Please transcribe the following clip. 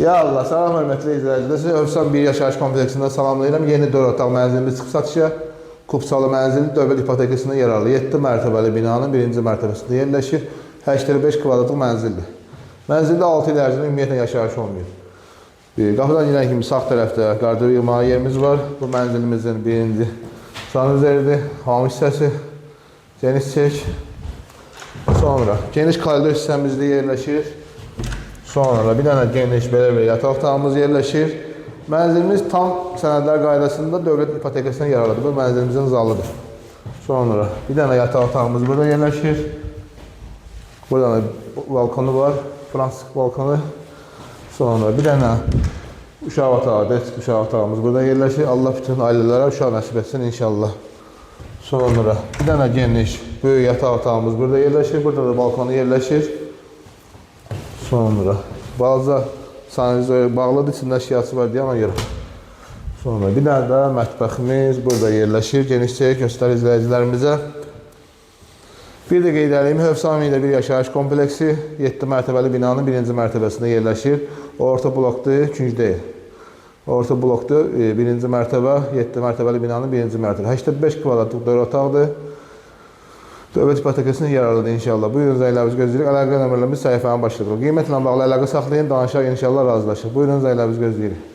Ya Allah, salam hörmətli izləyicilər. Sizi Övsan 1 yaşayış kompleksində salamlayıram. Yeni 4 otaq mənzilimiz çıxıb satışa. Kupsalı mənzil dövlət ipotekasında yararlı 7 mərtəbəli binanın 1-ci mərtəbəsində yerləşir. 85 kvadratlıq mənzildir. Mənzildə 6 il ərzində ümumiyyətlə yaşayış olmuyor. Qapıdan girən kimi sağ tərəfdə qardiyo yığmalı yerimiz var. Bu mənzilimizin birinci sanuzeridir, hamı hissəsi, geniş çək. Sonra geniş koridor hissəmizdə yerləşir. Sonra bir dənə geniş belə yataq otağımız yerləşir. Mənzilimiz tam sənədlər qaydasında dövlət ipotekasına yararlıdır. Bu mənzilimizin zalıdır. Sonra bir dənə yataq otağımız burada yerləşir. Burada balkonu var, fransız balkonu. Sonra bir dənə uşaq otağı, dəst uşaq otağımız burada yerləşir. Allah bütün ailələrə uşaq nəsib etsin inşallah. Sonra bir dənə geniş, böyük yataq otağımız burada yerləşir. Burada da balkonu yerləşir. Sonra balaca sanitariya bağlıdır, içində əşyası var deyə ona görə. Sonra bir dənə də mətbəximiz burada yerləşir. Genişcəyə göstər izləyicilərimizə. Bir də qeyd edeyim, Hövsamidə bir yaşayış kompleksi 7 mərtəbəli binanın 1-ci mərtəbəsində yerləşir. Orta blokdur, 2-cü deyil. Orta blokdur, 1-ci mərtəbə, 7 mərtəbəli binanın 1-ci mərtəbə. 85 kvadratlıq 4 otaqdır. Dövlət ipotekasına yararlıdır inşallah. Buyurun zəylərimizi gözləyirik. Əlaqə nömrələrimiz səhifənin başlıqdır. Qiymətlə bağlı əlaqə saxlayın, danışaq inşallah razılaşır. Buyurun zəylərimizi gözləyirik.